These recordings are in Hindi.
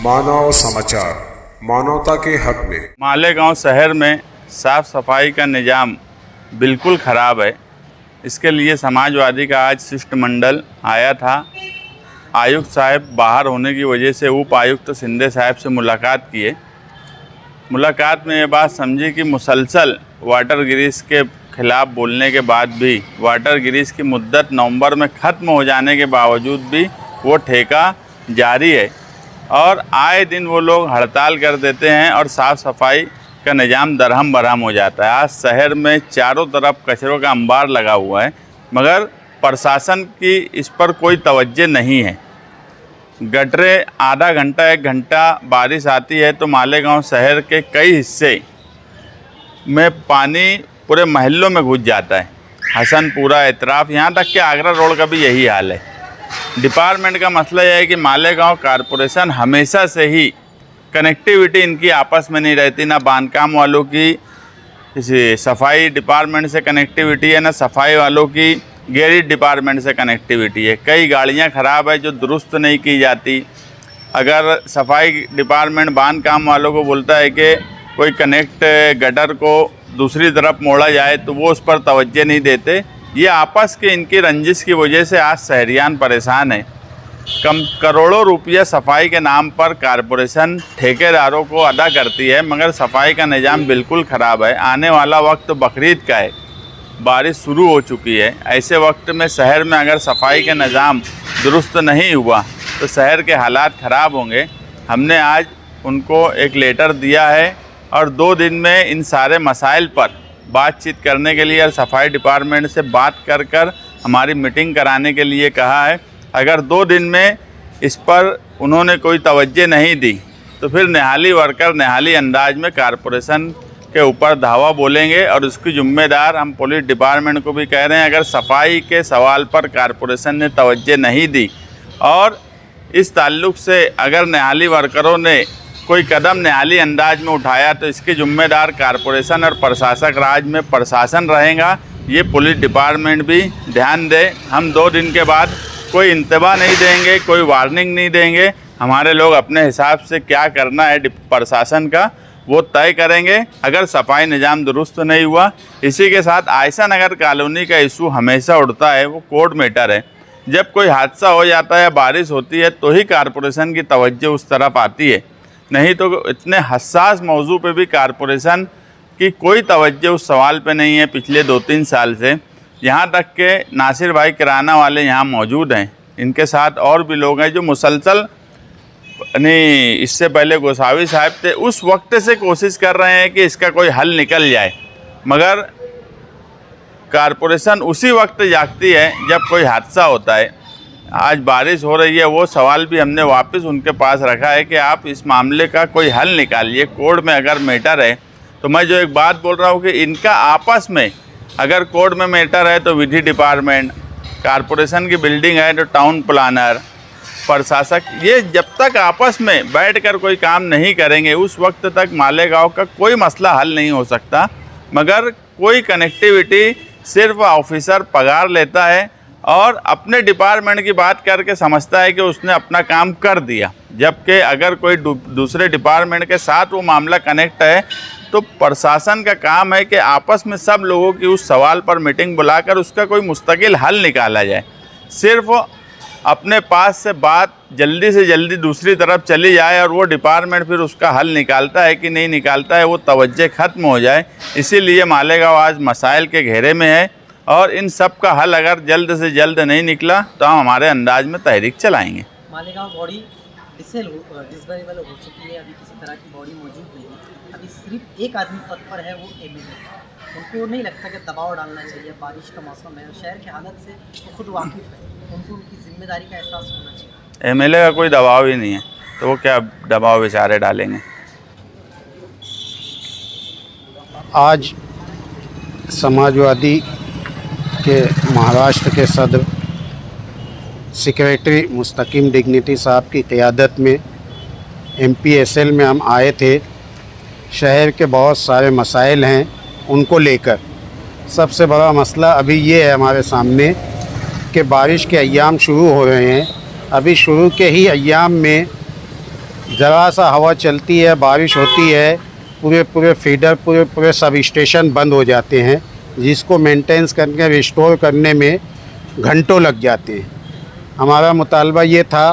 मानव समाचार, मानवता के हक में। मालेगांव शहर में साफ़ सफाई का निज़ाम बिल्कुल ख़राब है। इसके लिए समाजवादी का आज शिष्टमंडल आया था। आयुक्त साहब बाहर होने की वजह से उप आयुक्त शिंदे साहब से मुलाकात किए। मुलाकात में ये बात समझी कि मुसलसल वाटर ग्रिज के ख़िलाफ़ बोलने के बाद भी वाटर ग्रिज की मुद्दत नवंबर में ख़त्म हो जाने के बावजूद भी वो ठेका जारी है और आए दिन वो लोग हड़ताल कर देते हैं और साफ़ सफाई का निज़ाम दरहम बरहम हो जाता है। आज शहर में चारों तरफ कचरों का अंबार लगा हुआ है, मगर प्रशासन की इस पर कोई तवज्जो नहीं है। गटरे आधा घंटा एक घंटा बारिश आती है तो मालेगांव शहर के कई हिस्से में पानी पूरे महल्लों में घुस जाता है। हसनपुरा, एतराफ़, यहाँ तक कि आगरा रोड का भी यही हाल है। डिपार्टमेंट का मसला यह है कि मालेगांव कारपोरेशन हमेशा से ही कनेक्टिविटी इनकी आपस में नहीं रहती। ना बांधकाम वालों की किसी सफाई डिपार्टमेंट से कनेक्टिविटी है, ना सफाई वालों की गैरेज डिपार्टमेंट से कनेक्टिविटी है। कई गाड़ियां ख़राब है जो दुरुस्त नहीं की जाती। अगर सफाई डिपार्टमेंट बांधकाम वालों को बोलता है कि कोई कनेक्ट गटर को दूसरी तरफ मोड़ा जाए तो वो उस पर तवज्जो नहीं देते। ये आपस के इनकी रंजिश की वजह से आज शहरियान परेशान है। करोड़ों रुपया सफाई के नाम पर कारपोरेशन ठेकेदारों को अदा करती है, मगर सफाई का निज़ाम बिल्कुल ख़राब है। आने वाला वक्त बकरीद का है, बारिश शुरू हो चुकी है। ऐसे वक्त में शहर में अगर सफाई का निज़ाम दुरुस्त नहीं हुआ तो शहर के हालात ख़राब होंगे। हमने आज उनको एक लेटर दिया है और 2 दिन में इन सारे मसाइल पर बातचीत करने के लिए और सफाई डिपार्टमेंट से बात कर हमारी मीटिंग कराने के लिए कहा है। अगर 2 दिन में इस पर उन्होंने कोई तवज्जो नहीं दी तो फिर निहाली वर्कर निहाली अंदाज में कारपोरेशन के ऊपर धावा बोलेंगे और उसकी जिम्मेदार हम पुलिस डिपार्टमेंट को भी कह रहे हैं। अगर सफाई के सवाल पर कारपोरेशन ने तवज्जो नहीं दी और इस ताल्लुक़ से अगर निहाली वर्करों ने कोई कदम निहाली अंदाज में उठाया तो इसके जिम्मेदार कारपोरेशन और प्रशासक राज में प्रशासन रहेगा। ये पुलिस डिपार्टमेंट भी ध्यान दे। हम 2 दिन के बाद कोई इंतबा नहीं देंगे, कोई वार्निंग नहीं देंगे। हमारे लोग अपने हिसाब से क्या करना है प्रशासन का वो तय करेंगे अगर सफाई निज़ाम दुरुस्त नहीं हुआ। इसी के साथ आयशा नगर कॉलोनी का इशू हमेशा उठता है, वो कोर्ट मैटर है। जब कोई हादसा हो जाता है, बारिश होती है तो ही कारपोरेशन की तवज्जो उस तरफ आती है, नहीं तो इतने हसास मौजू पे भी कारपोरेशन की कोई तवज्जो उस सवाल पे नहीं है पिछले 2-3 साल से। यहाँ तक के नासिर भाई किराना वाले यहाँ मौजूद हैं, इनके साथ और भी लोग हैं जो मुसलसल नहीं, इससे पहले गोसावी साहब थे, उस वक्त से कोशिश कर रहे हैं कि इसका कोई हल निकल जाए, मगर कारपोरेशन उसी वक्त जागती है जब कोई हादसा होता है। आज बारिश हो रही है, वो सवाल भी हमने वापस उनके पास रखा है कि आप इस मामले का कोई हल निकालिए। कोर्ट में अगर मैटर है तो मैं जो एक बात बोल रहा हूँ कि इनका आपस में अगर कोर्ट में मैटर है तो विधि डिपार्टमेंट, कारपोरेशन की बिल्डिंग है तो टाउन प्लानर, प्रशासक, ये जब तक आपस में बैठकर कोई काम नहीं करेंगे उस वक्त तक मालेगांव का कोई मसला हल नहीं हो सकता। मगर कोई कनेक्टिविटी सिर्फ ऑफिसर पगार लेता है और अपने डिपार्टमेंट की बात करके समझता है कि उसने अपना काम कर दिया, जबकि अगर कोई दूसरे डिपार्टमेंट के साथ वो मामला कनेक्ट है तो प्रशासन का काम है कि आपस में सब लोगों की उस सवाल पर मीटिंग बुलाकर उसका कोई मुस्तकिल हल निकाला जाए। सिर्फ अपने पास से बात जल्दी से जल्दी दूसरी तरफ चली जाए और वो डिपार्टमेंट फिर उसका हल निकालता है कि नहीं निकालता है, वो तवज्जो ख़त्म हो जाए। इसीलिए मालेगांव आज मसाइल के घेरे में है और इन सब का हल अगर जल्द से जल्द नहीं निकला तो हम हमारे अंदाज में तहरीक चलाएंगे। मालेगांव बॉडी डिसबरेबल हो चुकी है, अभी किसी तरह की बॉडी मौजूद नहीं है। अभी सिर्फ एक आदमी पद पर है, वो एमएलए। उनको नहीं लगता कि दबाव डालना चाहिए, बारिश का मौसम है और शहर की हालत से वो खुद वाकिफ़ है, उनको उनकी जिम्मेदारी का एहसास होना चाहिए। एमएलए का कोई दबाव ही नहीं है तो वो क्या दबाव बेचारे डालेंगे। आज समाजवादी के महाराष्ट्र के सदर सेक्रेटरी मुस्तकीम डिग्निटी साहब की क़ियादत में MPSL में हम आए थे। शहर के बहुत सारे मसाइल हैं, उनको लेकर सबसे बड़ा मसला अभी ये है हमारे सामने कि बारिश के अय्याम शुरू हो रहे हैं। अभी शुरू के ही अय्याम में ज़रा सा हवा चलती है, बारिश होती है, पूरे फीडर पूरे सब स्टेशन बंद हो जाते हैं, जिसको मेंटेनेंस करके रिस्टोर करने में घंटों लग जाते हैं। हमारा मुतालबा ये था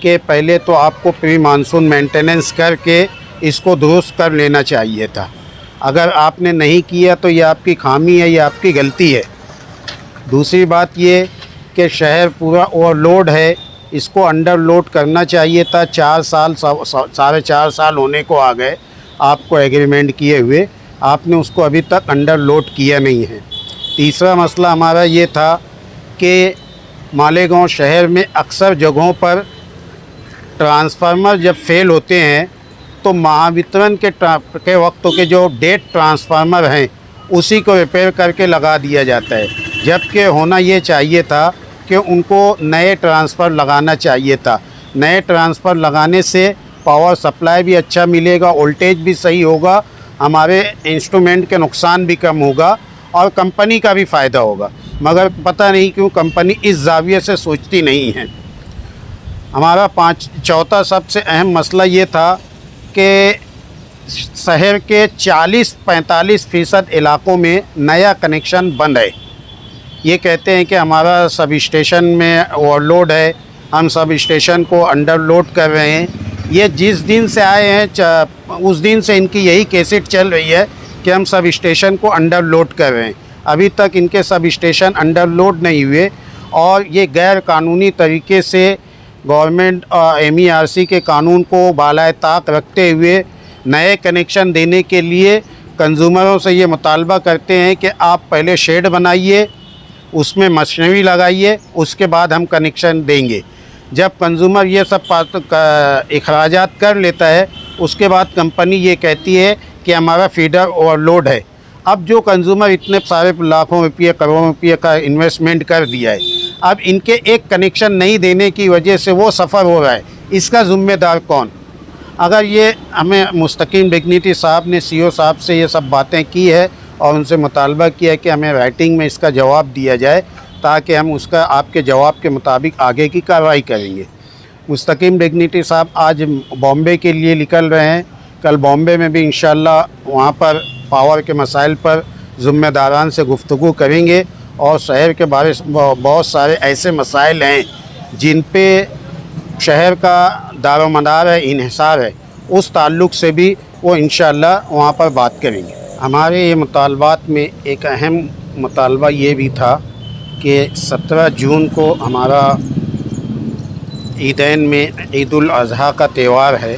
कि पहले तो आपको प्री मानसून मेंटेनेंस करके इसको दुरुस्त कर लेना चाहिए था। अगर आपने नहीं किया तो ये आपकी खामी है, ये आपकी गलती है। दूसरी बात ये कि शहर पूरा ओवरलोड है, इसको अंडरलोड करना चाहिए था। 4 साल 4.5 साल होने को आ गए आपको एग्रीमेंट किए हुए, आपने उसको अभी तक अंडरलोड किया नहीं है। तीसरा मसला हमारा ये था कि मालेगांव शहर में अक्सर जगहों पर ट्रांसफार्मर जब फेल होते हैं तो महावितरण के वक्तों के जो डेट ट्रांसफार्मर हैं उसी को रिपेयर करके लगा दिया जाता है, जबकि होना ये चाहिए था कि उनको नए ट्रांसफ़र लगाना चाहिए था। नए ट्रांसफ़र लगाने से पावर सप्लाई भी अच्छा मिलेगा, वोल्टेज भी सही होगा, हमारे इंस्ट्रूमेंट के नुकसान भी कम होगा और कंपनी का भी फ़ायदा होगा। मगर पता नहीं क्यों कंपनी इस ज़ाविये से सोचती नहीं है। हमारा चौथा सबसे अहम मसला ये था कि शहर के 40-45% इलाकों में नया कनेक्शन बंद है। ये कहते हैं कि हमारा सब स्टेशन में ओवरलोड है, हम सब स्टेशन को अंडरलोड कर रहे हैं। ये जिस दिन से आए हैं उस दिन से इनकी यही कैसेट चल रही है कि हम सब स्टेशन को अंडरलोड कर रहे हैं। अभी तक इनके सब स्टेशन अंडरलोड नहीं हुए और ये गैर कानूनी तरीके से गवर्नमेंट MERC के कानून को बालाए ताक रखते हुए नए कनेक्शन देने के लिए कंज्यूमरों से ये मुतालबा करते हैं कि आप पहले शेड बनाइए, उसमें मशीनरी लगाइए, उसके बाद हम कनेक्शन देंगे। जब कंज्यूमर ये सब अखराजात कर लेता है उसके बाद कंपनी ये कहती है कि हमारा फीडर ओवरलोड है। अब जो कंज्यूमर इतने सारे लाखों रुपये करोड़ों रुपये का इन्वेस्टमेंट कर दिया है, अब इनके एक कनेक्शन नहीं देने की वजह से वो सफ़र हो रहा है, इसका ज़िम्मेदार कौन? अगर ये हमें मुस्तकीम डिग्निटी साहब ने CO साहब से ये सब बातें की है और उनसे मुतालबा किया है कि हमें राइटिंग में इसका जवाब दिया जाए ताकि हम उसका आपके जवाब के मुताबिक आगे की कार्रवाई करेंगे। मुस्तकीम डिग्निटी साहब आज बॉम्बे के लिए निकल रहे हैं, कल बॉम्बे में भी इंशाल्लाह वहाँ पर पावर के मसाइल पर ज़िम्मेदारान से गुफ्तगू करेंगे और शहर के बारे बहुत सारे ऐसे मसाइल हैं जिन पे शहर का दारोमदार है, इन्हिसार है, उस ताल्लुक़ से भी वो इंशाअल्लाह वहाँ पर बात करेंगे। हमारे ये मुतालबात में एक अहम मुतालबा ये भी था कि 17 जून को हमारा ईदैन में ईद उल अज़हा का त्यौहार है।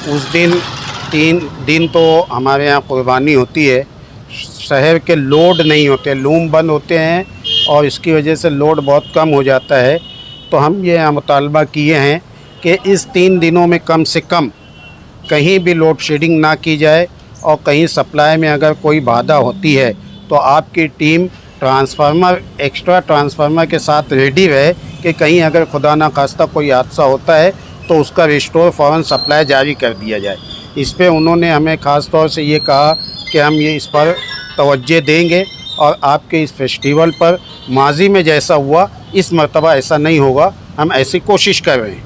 उस दिन 3 दिन तो हमारे यहाँ कुर्बानी होती है। शहर के लोड नहीं होते, लूम बंद होते हैं और इसकी वजह से लोड बहुत कम हो जाता है। तो हम ये मुतालबा किए हैं कि इस 3 दिनों में कम से कम कहीं भी लोड शेडिंग ना की जाए और कहीं सप्लाई में अगर कोई बाधा होती है तो आपकी टीम ट्रांसफार्मर एक्स्ट्रा ट्रांसफार्मर के साथ रेडी रहे कि कहीं अगर खुदा ना खास्ता कोई हादसा होता है तो उसका रिस्टोर फ़ौरन सप्लाई जारी कर दिया जाए। इस पे उन्होंने हमें ख़ास तौर से ये कहा कि हम ये इस पर तवज्जो देंगे और आपके इस फेस्टिवल पर माजी में जैसा हुआ इस मर्तबा ऐसा नहीं होगा, हम ऐसी कोशिश कर रहे हैं।